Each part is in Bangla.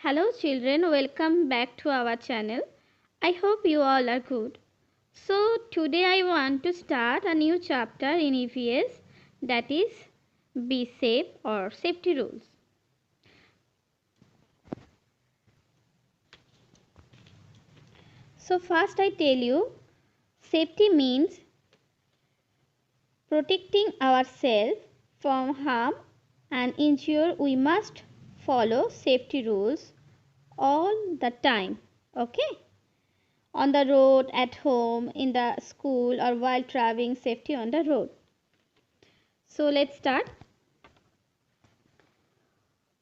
Hello children, welcome back to our channel. I hope you all are good. So today I want to start a new chapter in EVS, that is Be Safe or Safety Rules. So first I tell you, safety means protecting ourselves from harm and injury. We must follow safety rules all the time. Okay? On the road, at home, in the school, or while traveling, safety on the road. So let's start.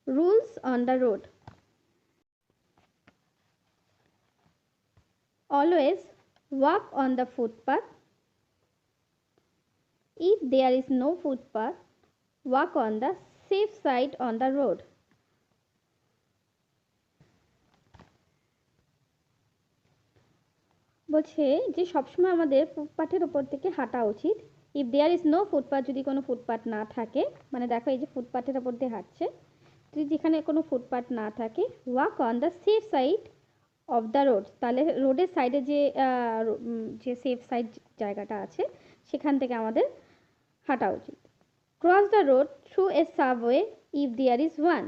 Rules on the road. Always walk on the footpath. If there is no footpath, walk on the safe side on the road. বলছে যে সবসময় আমাদের ফুটপাথের উপর থেকে হাঁটা উচিত। If there is no footpath, যদি কোনো ফুটপাথ না থাকে, মানে দেখো এই যে ফুটপাথের উপর দিয়ে হাঁটছে, যদি যেখানে কোনো ফুটপাথ না থাকে, walk on the safe side of the road, তাহলে রোডের সাইডে যে সেফ সাইড জায়গাটা আছে সেখান থেকে আমাদের হাঁটা উচিত। Cross the road through a subway if there is one,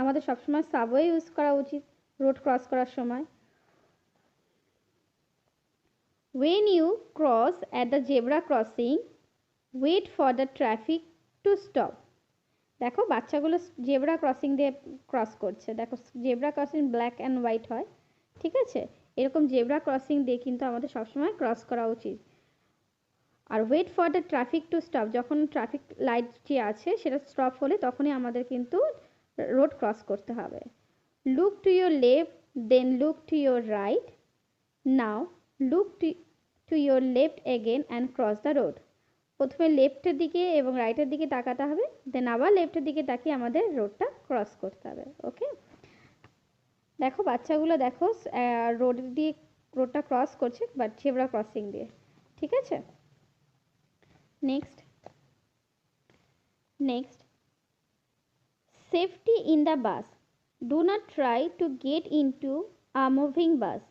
আমাদের সবসময় সাবওয়ে ইউজ করা উচিত রোড ক্রস করার সময়। When you cross at the zebra crossing, wait for the traffic to stop. দেখো বাচ্চাগুলো জেব্রা ক্রসিং দিয়ে ক্রস করছে, দেখো zebra crossing black and white হয়, ঠিক আছে? এরকম জেব্রা ক্রসিং দিয়ে কিন্তু আমাদের সবসময় ক্রস করা উচিত। আর wait for the traffic to stop, যখন ট্রাফিক লাইট যে আছে সেটা স্টপ হলে তখনই আমাদের কিন্তু রোড ক্রস করতে হবে। Look to your left, then look to your right, now look to your left again and cross the road. প্রথমে লেফটের দিকে এবং রাইটের দিকে তাকাতে হবে, দেন আবার লেফটের দিকে তাকিয়ে আমাদের রোডটা ক্রস করতে হবে। ওকে, দেখো বাচ্চাগুলো দেখো রোডটা ক্রস করছে, বাট জেব্রা ক্রসিং দিয়ে, ঠিক আছে? Next safety in the bus. Do not try to get into a moving bus.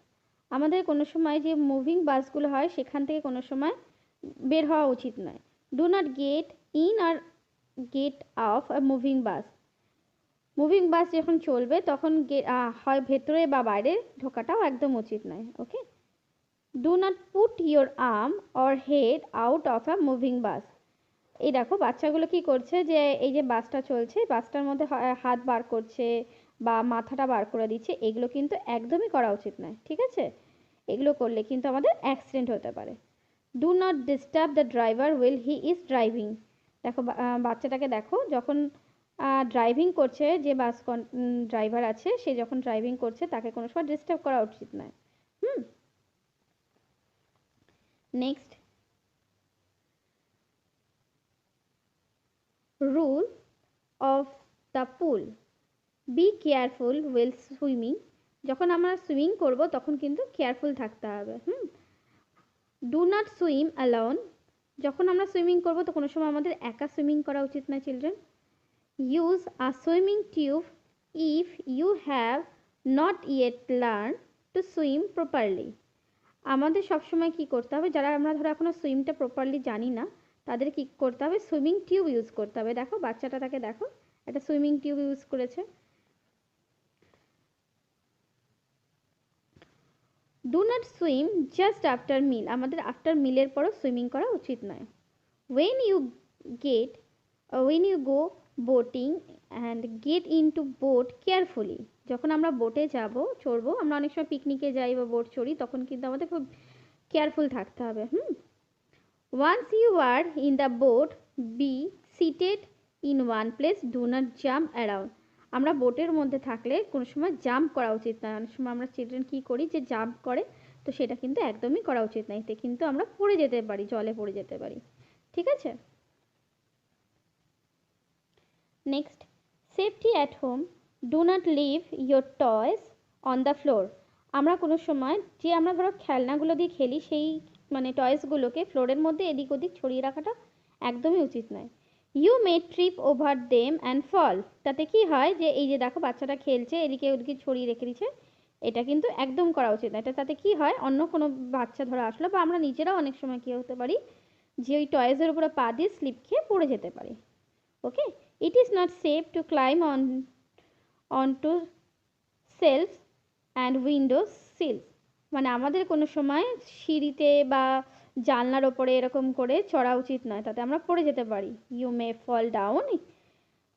আমাদের কোনো সময় যে মুভিং বাসগুলো হয় সেখান থেকে কোনো সময় বের হওয়া উচিত নয়। ডু নট গেট ইন আর get off a moving bus. Moving bus যখন চলবে তখন হয় ভেতরে বা বাইরে ঢোকাটাও একদম উচিত নয়। Okay, do not put your arm or head out of a moving bus. এই দেখো বাচ্চাগুলো কি করছে, যে এই যে বাসটা চলছে, বাসটার মধ্যে হাত বার করছে বা মাথাটা বার করে দিচ্ছে, এগুলো কিন্তু একদমই করা উচিত নয়, ঠিক আছে? এগুলো করলে কিন্তু আমাদের অ্যাক্সিডেন্ট হতে পারে। Do not disturb the driver wheel he is driving. দেখো বাচ্চাটাকে দেখো যখন ড্রাইভিং করছে, যে বাস ড্রাইভার আছে সে যখন ড্রাইভিং করছে তাকে কোনো সময় ডিস্টার্ব করা উচিত নয়। Next rule of the pool, be careful wheel swimming. যখন আমরা সুইমিং করব তখন কিন্তু কেয়ারফুল থাকতে হবে। ডু নট সুইম অ্যালোন, যখন আমরা সুইমিং করব তো কোনো সময় আমাদের একা সুইমিং করা উচিত না children. Use a swimming tube if you have not yet learn to swim properly. আমাদের সবসময় কি করতে হবে, যারা আমরা ধরো এখনো সুইমটা প্রপারলি জানি না তাদের কি করতে হবে, সুইমিং টিউব ইউজ করতে হবে। দেখো বাচ্চাটা তাকে দেখো একটা সুইমিং টিউব ইউজ করেছে। Do not swim just after meal, আমাদের আফটার মিলের পরও সুইমিং করা উচিত নয়। When you go boating and get into boat carefully, যখন আমরা বোটে যাব চড়বো, আমরা অনেক সময় পিকনিকে যাই বা বোট চড়ি, তখন কিন্তু আমাদের খুব কেয়ারফুল থাকতে হবে। Once you are in the boat be seated in one place, do not jump around. আমরা বোটের মধ্যে থাকলে কোনো সময় জাম্প করা উচিত নয়। অনেক সময় আমরা চিলড্রেন কী করি, যে জাম্প করে, তো সেটা কিন্তু একদমই করা উচিত নয়, এতে কিন্তু আমরা পড়ে যেতে পারি, জলে পড়ে যেতে পারি, ঠিক আছে? Next safety at home, do not leave your toys on the floor. আমরা কোনো সময় যে আমরা ধরো খেলনাগুলো দিয়ে খেলি, সেই মানে টয়েসগুলোকে ফ্লোরের মধ্যে এদিক ওদিক ছড়িয়ে রাখাটা একদমই উচিত নয়। You may trip over them and fall. তাতে কি হয় যে এই যে দেখো বাচ্চাটা খেলছে, এদিকে ওদিকে ছড়িয়ে রেখে দিচ্ছে, এটা কিন্তু একদম করা উচিত না। এটা তাতে কি হয়, অন্য কোনো বাচ্চা ধরো আসলো বা আমরা নিজেরাও অনেক সময় কী হতে পারি যে ওই টয়েসের উপরে পা দিয়ে স্লিপ খেয়ে পড়ে যেতে পারি। Okay, it is not safe to climb on to shelf and windows sills. মানে আমাদের কোনো সময় সিঁড়িতে বা জানলার ওপরে এরকম করে চড়া উচিত নয়, তাতে আমরা পড়ে যেতে পারি। You may fall down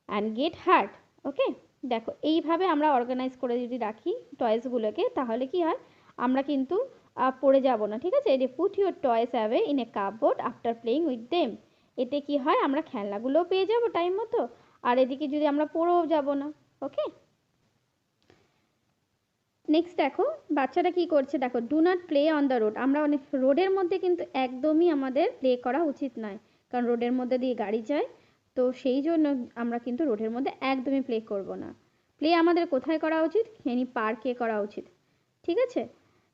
and get hurt. Okay, দেখো এইভাবে আমরা অর্গানাইজ করে যদি রাখি টয়েসগুলোকে, তাহলে কি হয়, আমরা কিন্তু পড়ে যাব না। ঠিক আছে, যে put your toys away in a cupboard after playing with them. এতে কি হয়, আমরা খেলনাগুলোও পেয়ে যাব টাইম মতো, আর এদিকে যদি আমরা পড়েও যাব না। ওকে, নেক্সট দেখো বাচ্চাটা কি করছে, দেখো do not play on the road. আমরা অনেক রোডের মধ্যে কিন্তু একদমই আমাদের প্লে করা উচিত নয়, কারণ রোডের মধ্যে দিয়ে গাড়ি যায়, তো সেই জন্য আমরা কিন্তু রোডের মধ্যে একদমই প্লে করব না। প্লে আমাদের কোথায় করা উচিত, এনি পার্কে করা উচিত। ঠিক আছে,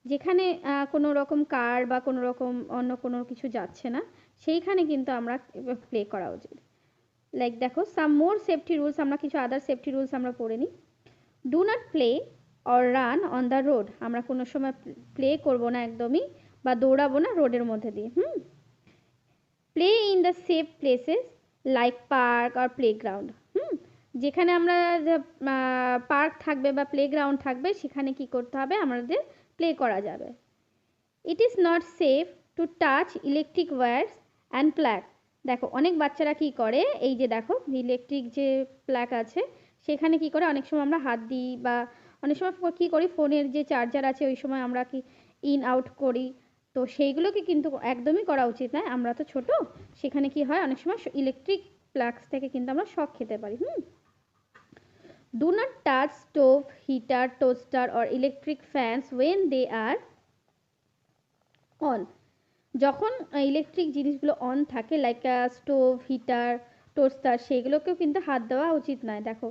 যেখানে কোনো রকম কার বা কোনো রকম অন্য কোনো কিছু যাচ্ছে না, সেইখানে কিন্তু আমরা প্লে করা উচিত। লাইক দেখো সাম মোর সেফটি রুলস, আমরা কিছু আদার সেফটি রুলস আমরা পড়ে নিই। Do not play or run on the road. আমরা কোনো সময় প্লে করব না একদমই, বা দৌড়াবো না রোডের মধ্যে দিয়ে। Play in the safe places like park আর প্লেগ্রাউন্ড। যেখানে আমরা পার্ক থাকবে বা প্লেগ্রাউন্ড থাকবে, সেখানে কি করতে হবে, আমাদের প্লে করা যাবে। ইট is not safe to touch electric wires and plug. দেখো অনেক বাচ্চারা কি করে, এই যে দেখো ইলেকট্রিক যে প্লাগ আছে সেখানে কি করে অনেক সময় আমরা হাত দিই, বা অনেক সময় কী করি, ফোনের যে চার্জার আছে ওই সময় আমরা কি ইন আউট করি, তো সেইগুলোকে কিন্তু একদমই করা উচিত নয়। আমরা তো ছোট, সেখানে কি হয় অনেক সময় ইলেকট্রিক প্লাগস থেকে কিন্তু আমরা শক খেতে পারি। Do not touch stove, heater, toaster or electric fans when they are on. যখন ইলেকট্রিক জিনিসগুলো অন থাকে, লাইক স্টোভ, হিটার, টোস্টার, সেগুলোকেও কিন্তু হাত দেওয়া উচিত নয়। দেখো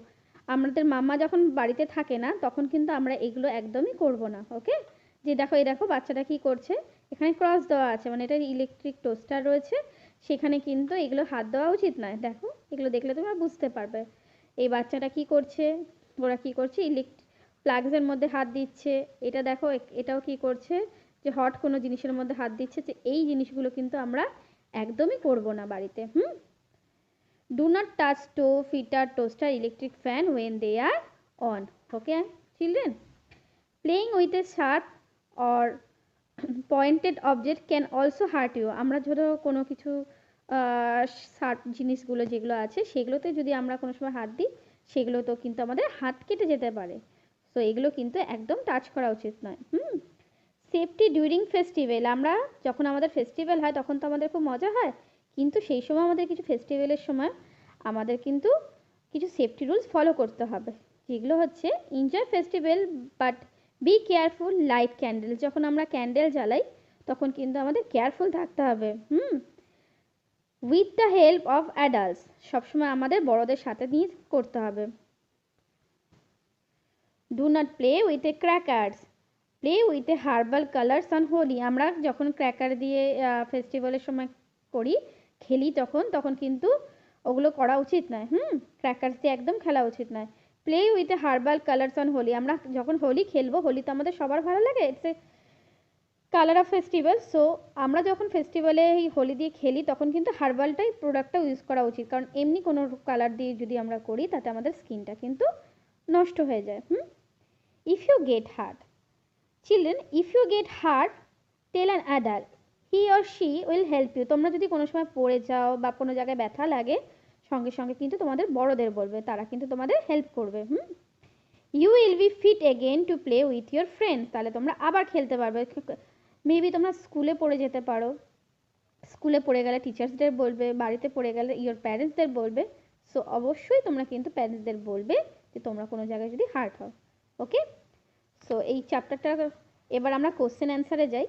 আমাদের মাম্মা যখন বাড়িতে থাকে না, তখন কিন্তু আমরা এগুলো একদমই করব না। ওকে, যে দেখো এই দেখো বাচ্চাটা কি করছে, এখানে ক্রস দেওয়া আছে, মানে এটা ইলেকট্রিক টোস্টার রয়েছে, সেখানে কিন্তু এগুলো হাত দেওয়া উচিত নয়। দেখো এগুলো দেখলে তোমরা বুঝতে পারবে এই বাচ্চাটা কি করছে, ওরা কি করছে, প্লাগসের মধ্যে হাত দিচ্ছে। এটা দেখো এটাও কি করছে, যে হট কোনো জিনিসের মধ্যে হাত দিচ্ছে, যে এই জিনিসগুলো কিন্তু আমরা একদমই করব না বাড়িতে। Do not touch stove, heater, toaster, electric fan when they are on. Okay children, playing with a sharp or pointed object can also hurt you. আমরা ধরো কোনো কিছু শার্প জিনিসগুলো যেগুলো আছে সেগুলোতে যদি আমরা কোনো সময় হাত দিই, সেগুলো তো কিন্তু আমাদের হাত কেটে যেতে পারে, তো এগুলো কিন্তু একদম টাচ করা উচিত নয়। সেফটি ডিউরিং ফেস্টিভ্যাল, আমরা যখন আমাদের ফেস্টিভ্যাল হয় তখন তো আমাদের খুব মজা হয়, কিন্তু সেই সময় আমাদের কিছু ফেস্টিভ্যালের সময় আমাদের কিন্তু কিছু সেফটি রুলস ফলো করতে হবে, যেগুলো হচ্ছে enjoy festival but be careful, light candle. যখন আমরা ক্যান্ডেল জ্বালাই তখন কিন্তু আমাদের কেয়ারফুল থাকতে হবে। With the help of adults, সবসময় আমাদের বড়দের সাথে নিয়ে করতে হবে। Do not play with a crackers, play with a herbal colours on Holi. আমরা যখন ক্র্যাকার দিয়ে ফেস্টিভ্যালের সময় করি, খেলি, তখন কিন্তু ওগুলো করা উচিত নয়। ক্র্যাকার্স দিয়ে একদম খেলা উচিত নয়। Play with a herbal colours on Holi, আমরা যখন হোলি খেলবো, হোলি তো আমাদের সবার ভালো লাগে, it's a colour of festival, so আমরা যখন ফেস্টিভ্যালে এই হোলি দিয়ে খেলি তখন কিন্তু হার্বালটাই প্রোডাক্টটা ইউজ করা উচিত, কারণ এমনি কোনো কালার দিয়ে যদি আমরা করি তাতে আমাদের স্কিনটা কিন্তু নষ্ট হয়ে যায়। If you get hurt, children, if you get hurt tell an adult, he or she will help you. তোমরা যদি কোনো সময় পড়ে যাও বা কোনো জায়গায় ব্যথা লাগে, সঙ্গে সঙ্গে কিন্তু তোমাদের বড়দের বলবে, তারা কিন্তু তোমাদের হেল্প করবে। You will be fit again to play with your friends, তাহলে তোমরা আবার খেলতে পারবে। মেবি তোমরা স্কুলে পড়ে যেতে পারো, স্কুলে পড়ে গেলে টিচার্সদের বলবে, বাড়িতে পড়ে গেলে ইওর প্যারেন্টসদের বলবে, সো অবশ্যই তোমরা কিন্তু প্যারেন্টসদের বলবে যে তোমরা কোনো জায়গায় যদি হার্ট হও। ওকে, সো এই চ্যাপ্টারটা এবার আমরা কোশ্চেন অ্যান্সারে যাই।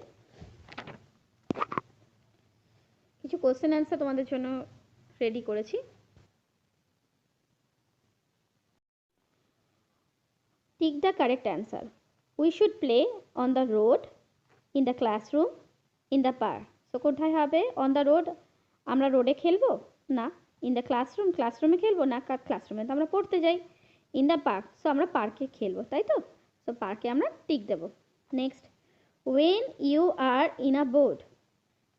কিছু কোশ্চেন অ্যান্সার তোমাদের জন্য রেডি করেছি। Tick the correct answer. We should play on the road, in the classroom, in the park. So কোথায় হবে, অন দ্য রোড, আমরা রোডে খেলবো না, ইন দ্য ক্লাসরুম, ক্লাসরুমে খেলবো না, ক্লাসরুমে তো আমরা পড়তে যাই। ইন দ্য পার্ক, সো আমরা পার্কে খেলবো, তাই তো? সো পার্কে আমরা টিক দেবো। Next, when you are in a boat,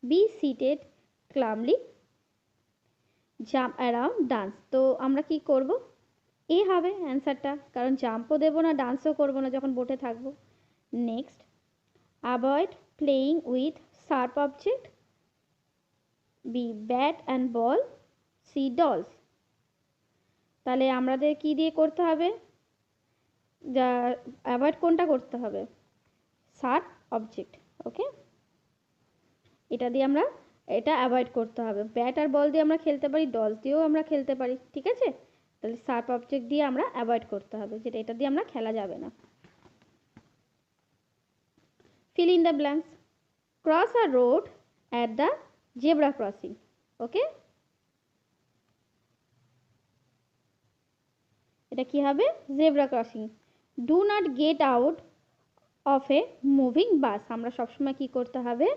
be seated calmly, jump around, dance. তো আমরা কি করব? এ হবে অ্যান্সারটা, কারণ জাম্পও দেবো না, ডান্সও করবো না যখন বোটে থাকবো। Next, avoid playing with sharp object, be bat and ball, see dolls. তাহলে আমাদের কি দিয়ে করতে হবে? যা অ্যাভয়েড কোনটা করতে হবে? শার্প অবজেক্ট, ওকে, এটা দিয়ে আমরা এটা অ্যাভয়েড করতে হবে। ব্যাট আর বল দিয়ে আমরা খেলতে পারি, ডলস দিয়েও আমরা খেলতে পারি, ঠিক আছে? তাহলে শার্প অবজেক্ট দিয়ে আমরা অ্যাভয়েড করতে হবে, যেটা এটা দিয়ে আমরা খেলা যাবে না। fill in the blanks. Cross a road at the zebra crossing, okay? এটা কি হবে? zebra crossing. Do not get out of a moving bus. আমরা সবসময় কি করতে হবে?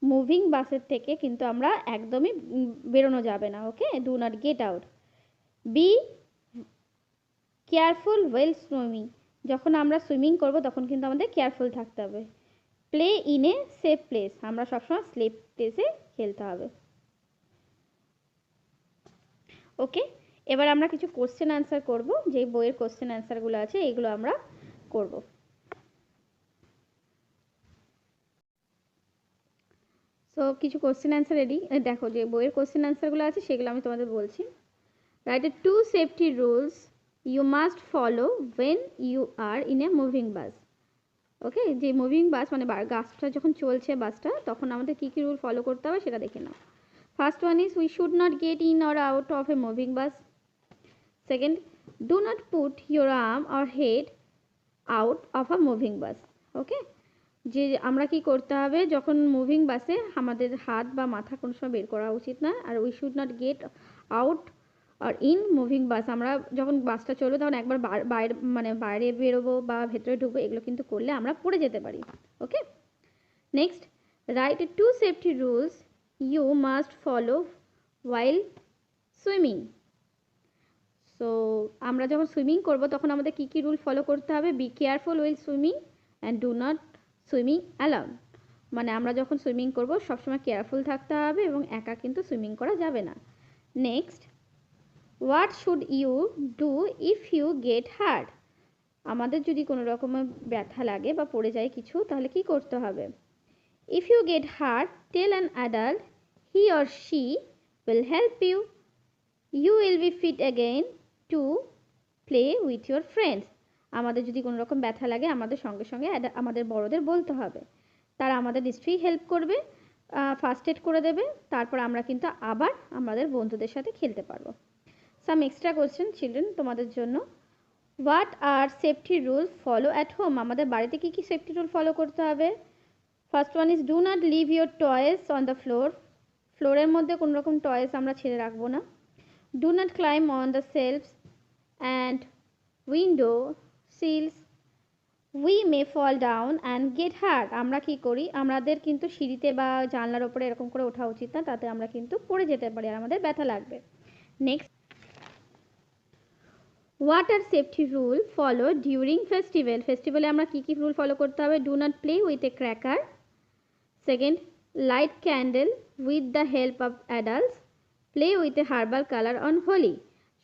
মুভিং বাসের থেকে কিন্তু আমরা একদমই বেরোনো যাবে না, okay? Do not get out. Be careful well swimming, যখন আমরা সুইমিং করব তখন কিন্তু আমাদের কেয়ারফুল থাকতে হবে। Play in a safe place, আমরা সবসময় সেফ প্লেসে খেলতে হবে, ওকে? এবার আমরা কিছু কোশ্চেন অ্যান্সার করব, যে বইয়ের কোশ্চেন অ্যান্সারগুলো আছে এইগুলো আমরা করব। সো কিছু কোশ্চেন অ্যান্সার রেডি, দেখো যে বইয়ের কোশ্চেন অ্যান্সারগুলো আছে সেগুলো আমি তোমাদের বলছি। Right, 2 safety rules you must follow when you are in a moving bus, okay? যে মুভিং বাস মানে বাসটা যখন চলছে বাসটা, তখন আমাদের কী কী রুল ফলো করতে হবে সেটা দেখে নাও। First one is we should not get in or out of a moving bus. Second, do not put your arm or head out of a moving bus, okay? যে আমরা কি করতে হবে, যখন মুভিং বাসে আমাদের হাত বা মাথা কোনো সময় বের করা উচিত না। আর we should not get out আর ইন মুভিং বাস, আমরা যখন বাসটা চলবে তখন একবার বাইরে মানে বাইরে বেরোবো বা ভেতরে ঢুকবো, এগুলো কিন্তু করলে আমরা পড়ে যেতে পারি, okay? Next, right 2 safety rules you must follow while swimming. So আমরা যখন সুইমিং করব তখন আমাদের কী কী রুল ফলো করতে হবে? Be careful while swimming and do not swimming alone, মানে আমরা যখন সুইমিং করব সবসময় কেয়ারফুল থাকতে হবে এবং একা কিন্তু সুইমিং করা যাবে না। Next, what should you do if you get hurt, আমাদের যদি কোনো রকমের ব্যথা লাগে বা পড়ে যায় কিছু, তাহলে কি করতে হবে? If you get hurt, tell an adult, he or she will help you, you will be fit again to play with your friends. আমাদের যদি কোনো রকম ব্যথা লাগে আমাদের সঙ্গে সঙ্গে আমাদের বড়দের বলতে হবে, তারা আমাদের নিশ্চয়ই হেল্প করবে, ফার্স্ট এড করে দেবে, তারপর আমরা কিন্তু আবার আমাদের বন্ধুদের সাথে খেলতে পারবো। সাম এক্সট্রা কোয়েশ্চেন চিলড্রেন তোমাদের জন্য। What are safety rule follow at home, আমাদের বাড়িতে কী কী সেফটি রুল ফলো করতে হবে? First one is do not leave your toys on the floor, ফ্লোরের মধ্যে কোনো রকম টয়েস আমরা ছেড়ে রাখবো না। Do not climb on the shelves and window sills, we may fall down and get hurt, আমরা কি করি, আমাদের কিন্তু সিঁড়িতে বা জানলার ওপরে এরকম করে ওঠা উচিত না, তাতে আমরা কিন্তু পড়ে যেতে পারি আর আমাদের ব্যথা লাগবে। Next, what are safety rule follow during festival, ফেস্টিভ্যালে আমরা কী কী রুল ফলো করতে হবে? Do not play with a cracker. Second, light candle with the help of adults, play with a herbal colour on Holi,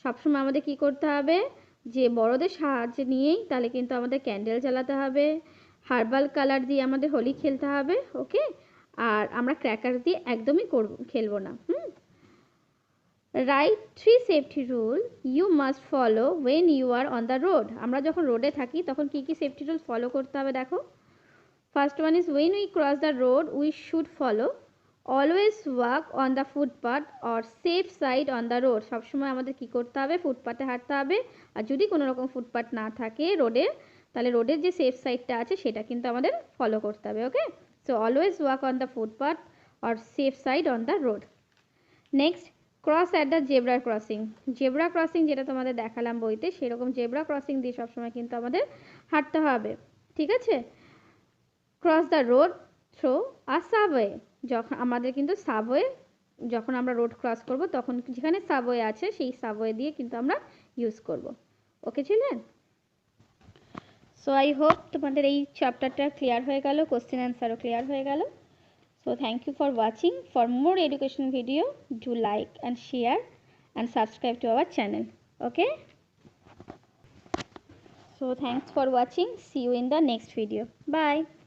সবসময় আমাদের কী করতে হবে, যে বড়দের সাহায্য নিয়েই তাহলে কিন্তু আমাদের ক্যান্ডেল জ্বালাতে হবে, হার্বাল কালার দিয়ে আমাদের হোলি খেলতে হবে, ওকে? আর আমরা ক্র্যাকার দিয়ে একদমই খেলবো না। Right 3 safety rule you must follow when you are on the road, আমরা যখন রোডে থাকি তখন কী কী সেফটি রুল ফলো করতে হবে দেখো। First one is when we cross the road we should follow always walk on the footpath or safe side on the road, সবসময় আমাদের কী করতে হবে? ফুটপাথে হাঁটতে হবে, আর যদি কোনো রকম ফুটপাথ না থাকে রোডের, তাহলে রোডের যে সেফ সাইডটা আছে সেটা কিন্তু আমাদের ফলো করতে হবে, okay? So always walk on the footpath or safe side on the road. Next, cross at the zebra crossing, zebra crossing যেটা তোমাদের দেখালাম বইতে, সেরকম জেব্রা ক্রসিং দিয়ে সবসময় কিন্তু আমাদের হাঁটতে হবে, ঠিক আছে? Cross the road through a subway, যখন আমাদের কিন্তু সাবওয়ে যখন আমরা রোড ক্রস করব তখন যেখানে সাবওয়ে আছে সেই সাবওয়ে দিয়ে কিন্তু আমরা ইউজ করব। ওকে চিলড্রেন? সো আই হোপ তোমাদের এই চ্যাপ্টারটা ক্লিয়ার হয়ে গেল, কোশ্চেন অ্যান্সারও ক্লিয়ার হয়ে গেল। So thank you for watching. For more education video do like and share and subscribe to our channel. Okay, so thanks for watching. See you in the next video. Bye.